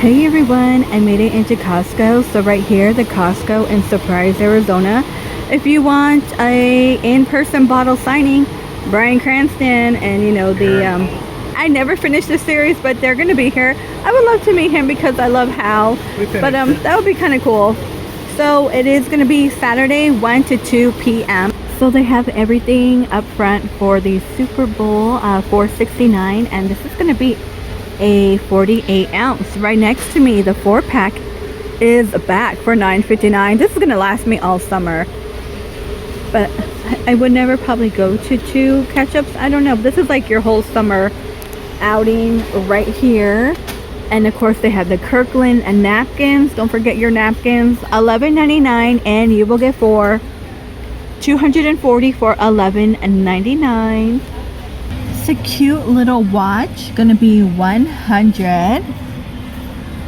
Hey everyone, I made it into Costco. So right here, the Costco in Surprise, Arizona. If you want a in-person bottle signing, Bryan Cranston and I never finished the series, but they're gonna be here. I would love to meet him because I love Hal. But that would be kind of cool. So it is gonna be Saturday 1 to 2 p.m. So they have everything up front for the Super Bowl $4.69, and this is gonna be a 48 ounce. Right next to me, the 4-pack is back for $9.59. This is gonna last me all summer, but I would never probably go to 2 ketchups. I don't know, this is like your whole summer outing right here. And of course they have the Kirkland and napkins. Don't forget your napkins. $11.99, and you will get 4. 240 for $11.99. It's a cute little watch, gonna be 100.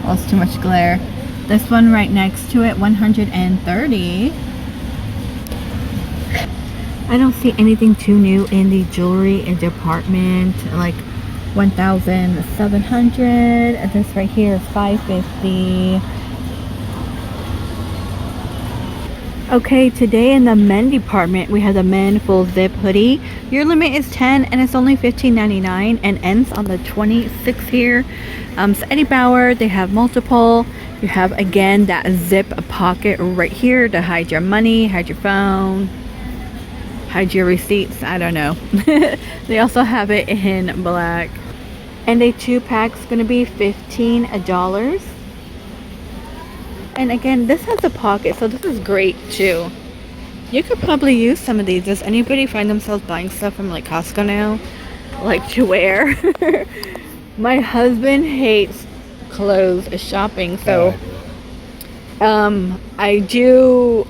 Well, it's too much glare. This one right next to it, 130. I don't see anything too new in the jewelry department, like 1,700. This right here is 550. Okay, today in the men department, we have the men full zip hoodie. Your limit is 10 and it's only $15.99 and ends on the 26th here. So Eddie Bauer, they have multiple. You have, again, that zip pocket right here to hide your money, hide your phone, hide your receipts. I don't know. They also have it in black. And a 2-pack's gonna be $15. And again, this has a pocket, so this is great too. You could probably use some of these. Does anybody find themselves buying stuff from like Costco now, like to wear? My husband hates clothes shopping, so I do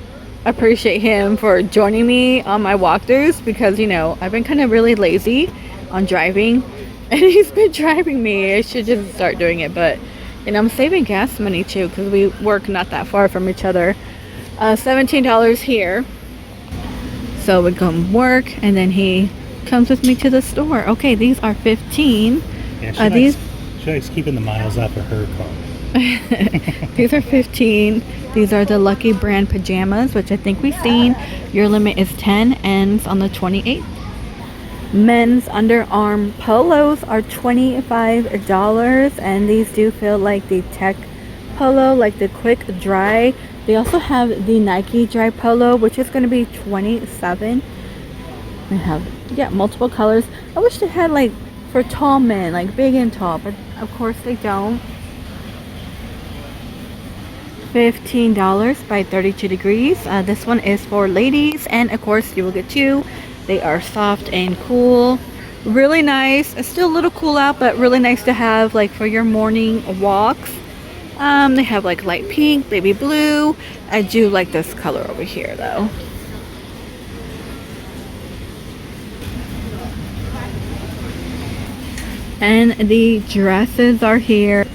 appreciate him for joining me on my walkthroughs, because I've been kind of really lazy on driving, and he's been driving me. I should just start doing it, but I'm saving gas money too, because we work not that far from each other. $17 here. So we come work, and then he comes with me to the store. Okay, these are 15. Yeah, she likes keeping the miles off of her car. These are 15. These are the Lucky brand pajamas, which I think we've seen. Your limit is 10, ends on the 28th. Men's underarm polos are $25, and these do feel like the tech polo, like the quick dry. They also have the Nike dry polo, which is going to be $27. They have multiple colors. I wish they had like for tall men, like big and tall, but of course they don't. $15 by 32 degrees. This one is for ladies, and of course you will get 2. They are soft and cool, really nice. It's still a little cool out, but really nice to have like for your morning walks. They have like light pink, baby blue. I do like this color over here though. And the dresses are here.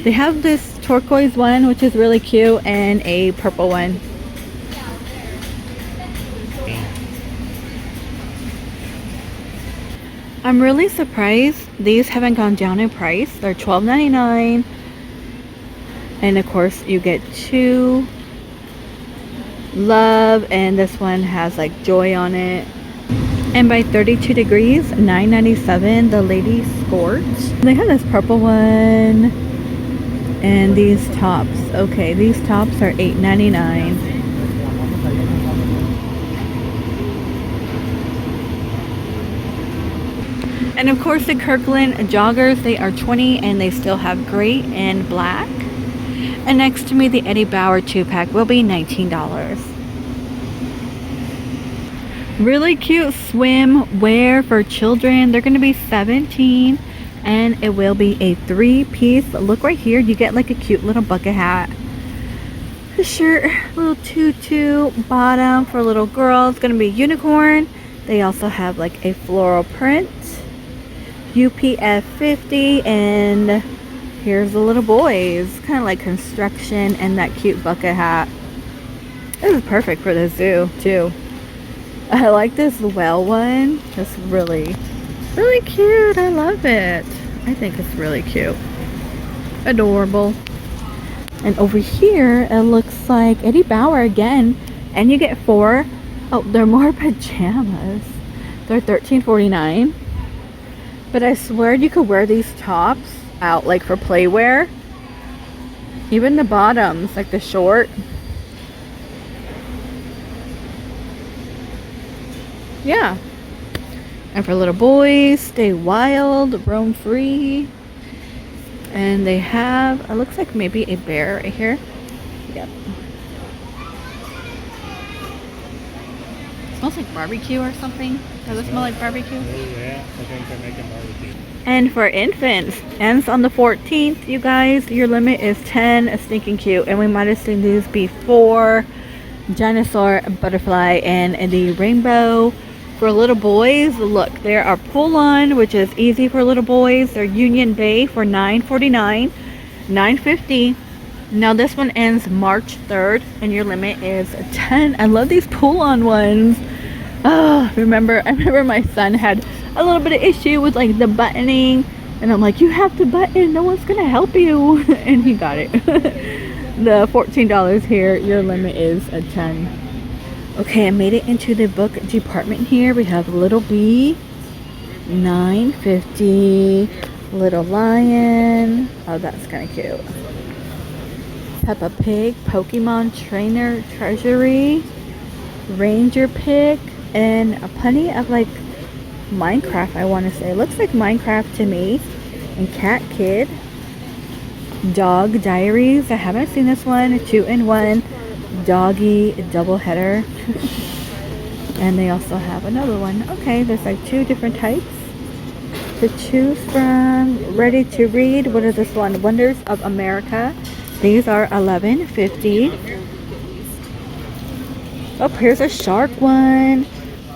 They have this turquoise one, which is really cute, and a purple one. I'm really surprised these haven't gone down in price. They're $12.99, and of course you get 2 love, and this one has like joy on it. And by 32 degrees, $9.97, the ladies skirts. They have this purple one, and these tops. Okay, these tops are $8.99. And of course the Kirkland joggers, they are $20, and they still have gray and black. And next to me, the Eddie Bauer 2-pack will be $19. Really cute swim wear for children. They're going to be $17, and it will be a 3-piece. Look right here, you get like a cute little bucket hat, the shirt, little tutu bottom for little girls. It's going to be unicorn. They also have like a floral print. UPF 50, and here's the little boys, kind of like construction, and that cute bucket hat. This is perfect for the zoo too. I like this whale one. It's really cute. I love it. I think it's really cute. Adorable. And over here, it looks like Eddie Bauer again. And you get 4. Oh, they're more pajamas. They're $13.49. But I swear you could wear these tops out like for playwear. Even the bottoms, like the short. Yeah. And for little boys, stay wild, roam free. And they have, it looks like maybe a bear right here. Yep. It smells like barbecue or something. Does it smell like barbecue? Oh yeah, I think they're making barbecue. And for infants, ends on the 14th, you guys. Your limit is 10. Stinking cute. And we might have seen these before. Dinosaur, butterfly, and the rainbow. For little boys, look, there are pull-on, which is easy for little boys. They're Union Bay for $9.49, $9.50. Now this one ends March 3rd, and your limit is 10. I love these pull-on ones. Oh, I remember my son had a little bit of issue with like the buttoning, and I'm like, you have to button, no one's gonna help you. And he got it. The $14 here, your limit is a 10. Okay, I made it into the book department here. We have Little Bee, $9.50. Little Lion. Oh, that's kind of cute. Peppa Pig, Pokemon Trainer Treasury, Ranger Pick, and a plenty of like Minecraft, I want to say. It looks like Minecraft to me. And Cat Kid. Dog Diaries. I haven't seen this one. 2-in-1. Doggy double header. And they also have another one. Okay, there's like 2 different types to choose from. Ready to read. What is this one? Wonders of America. These are $11.50. Oh, here's a shark one.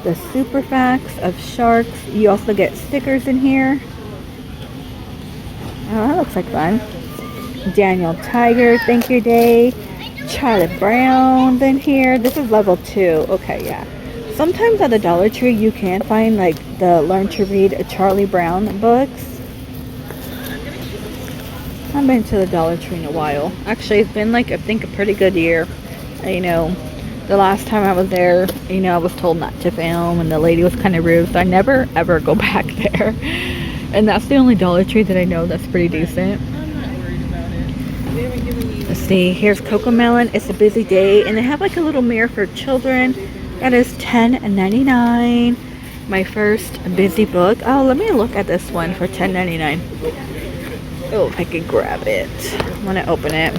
The super facts of sharks. You also get stickers in here. Oh, that looks like fun. Daniel Tiger, thank you day. Charlie Brown in here. This is level 2. Okay, yeah. Sometimes at the Dollar Tree you can find like the Learn to Read Charlie Brown books. I haven't been to the Dollar Tree in a while. Actually, it's been like, I think, a pretty good year. You know, the last time I was there, you know, I was told not to film and the lady was kind of rude, so I never ever go back there. And that's the only Dollar Tree that I know that's pretty decent. Let's see, here's Cocomelon. It's a busy day, and they have like a little mirror for children. That is $10.99. My first busy book. Oh, let me look at this one for $10.99. Oh, if I could grab it. I want to open it.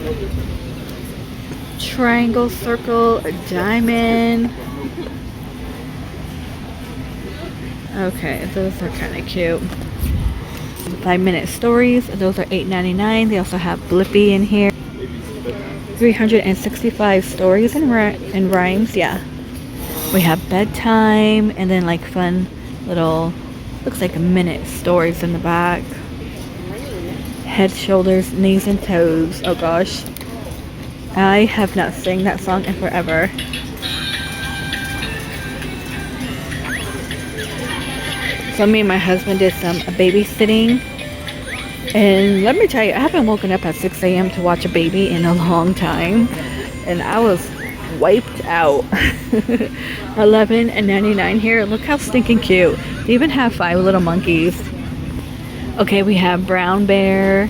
Triangle, circle, a diamond. Okay, those are kind of cute. 5-minute stories. Those are $8.99. They also have Blippi in here. 365 stories and rhymes. Yeah. We have bedtime and then like fun little, looks like a minute stories in the back. Head, shoulders, knees, and toes. Oh gosh. I have not sang that song in forever. So me and my husband did some babysitting. And let me tell you, I haven't woken up at 6 a.m. to watch a baby in a long time. And I was wiped out. $11.99 here. Look how stinking cute. They even have 5 little monkeys. Okay, we have brown bear,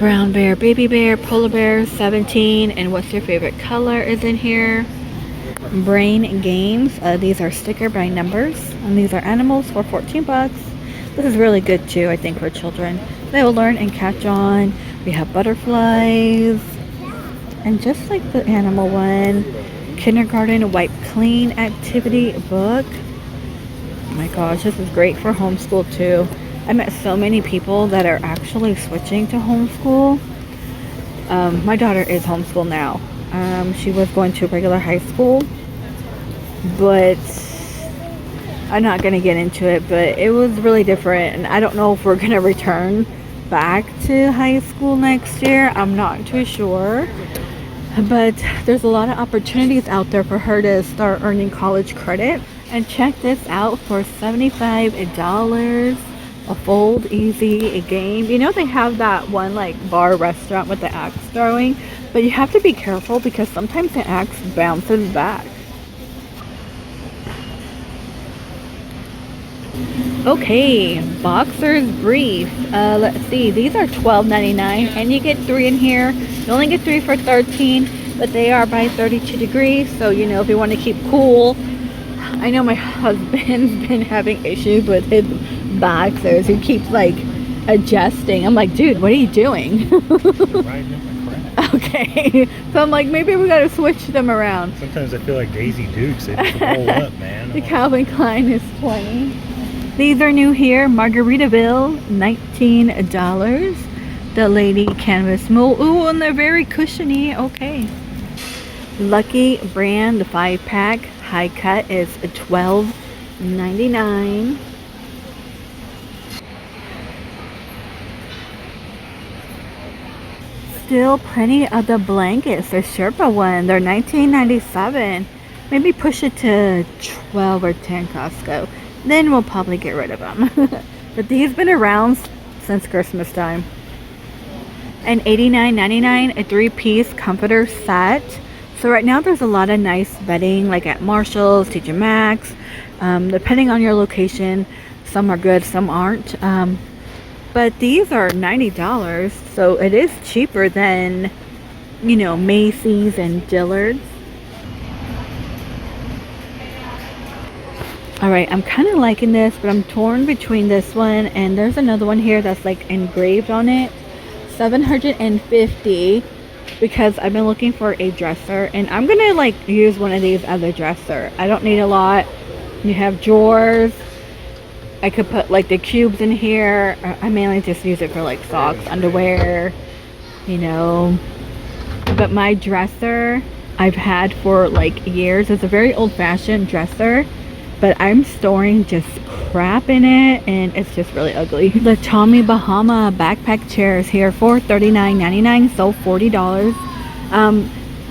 baby bear, polar bear, 17. And what's your favorite color is in here. Brain games. These are sticker by numbers. And these are animals for 14 bucks. This is really good too, I think, for children. They will learn and catch on. We have butterflies. And just like the animal one, kindergarten wipe clean activity book. Oh my gosh, this is great for homeschool too. I met so many people that are actually switching to homeschool. My daughter is homeschooled now. She was going to regular high school, but I'm not going to get into it, but it was really different, and I don't know if we're going to return back to high school next year. I'm not too sure, but there's a lot of opportunities out there for her to start earning college credit. And check this out, for $75, a fold easy, a game. You know they have that one like bar restaurant with the axe throwing, but you have to be careful because sometimes the axe bounces back. Okay, boxers brief. Let's see, these are $12.99 and you get 3 in here. You only get 3 for 13, but they are by 32 degrees, so you know if you want to keep cool. I know my husband's been having issues with his boxers. He keeps like adjusting. I'm like, dude, what are you doing? Riding in my crap. Okay, so I'm like, maybe we gotta switch them around. Sometimes I feel like Daisy Dukes. They just roll up, man. The Calvin Klein is 20. These are new here. Margaritaville, $19. The lady canvas mold. Ooh, and they're very cushiony. Okay. Lucky brand, the 5-pack high cut is $12.99. Still plenty of the blankets. The Sherpa one, they're $19.97. Maybe push it to 12 or 10 Costco. Then we'll probably get rid of them. But these been around since Christmas time. And $89.99, a 3-piece comforter set. So right now there's a lot of nice bedding like at Marshall's, TJ Maxx. Depending on your location, some are good, some aren't. But these are $90, so it is cheaper than, you know, Macy's and Dillard's. Alright, I'm kind of liking this, but I'm torn between this one and there's another one here that's like engraved on it. $750 because I've been looking for a dresser and I'm gonna like use one of these as a dresser. I don't need a lot. You have drawers. I could put like the cubes in here. I mainly just use it for like socks, underwear, you know. But my dresser I've had for like years. It's a very old-fashioned dresser, but I'm storing just crap in it and it's just really ugly. The Tommy Bahama backpack chairs here for $39.99, so $40.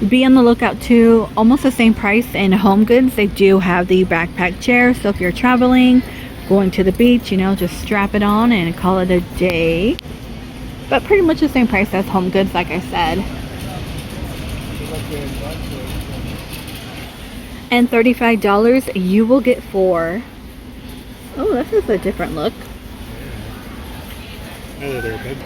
Be on the lookout too, almost the same price in Home Goods. They do have the backpack chair, so if you're traveling, going to the beach, you know, just strap it on and call it a day. But pretty much the same price as Home Goods, like I said. And $35 you will get 4. Oh, this is a different look. Hello there, bud.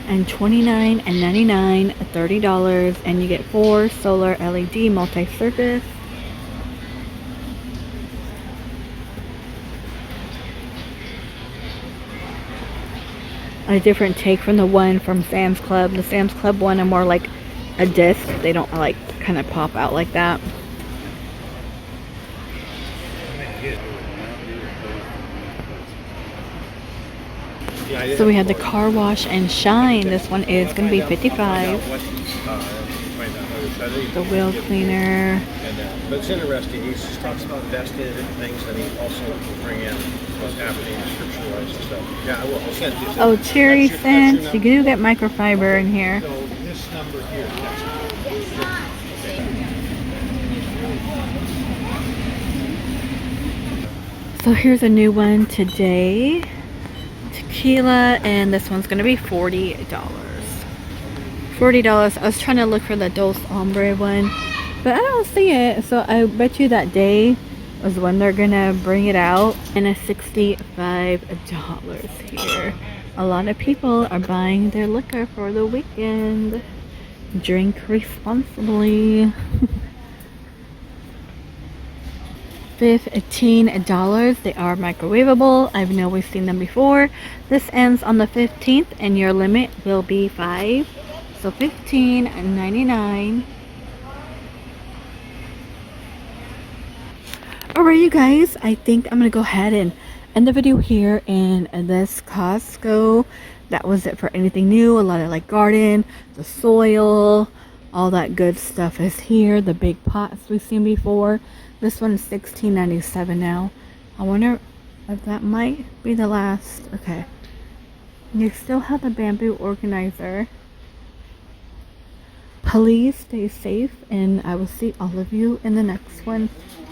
And $29.99, $30, and you get 4 solar LED multi-surface. A different take from the one from Sam's Club. The Sam's Club one are more like a disc. They don't like kind of pop out like that. So we have the car wash and shine. This one is going to be $55. The wheel cleaner. But it's interesting. He just talks about investing in different things, and he also will bring in what's happening scripture-wise and stuff. Yeah, I will. I'll send you. Oh, cherry scent. You do get microfiber in here. So this number here. So here's a new one today. Tequila, and this one's gonna be $40. $40. I was trying to look for the Dulce Ombre one, but I don't see it. So I bet you that day was when they're gonna bring it out. And a $65 here. A lot of people are buying their liquor for the weekend. Drink responsibly. $15. They are microwavable. I've know we've seen them before. This ends on the 15th and your limit will be 5. So $15.99. Alright, you guys, I think I'm gonna go ahead and end the video here in this Costco. That was it for anything new. A lot of like garden, the soil, all that good stuff is here. The big pots we've seen before. This one is $16.97 now. I wonder if that might be the last. Okay. You still have the bamboo organizer. Please stay safe, and I will see all of you in the next one.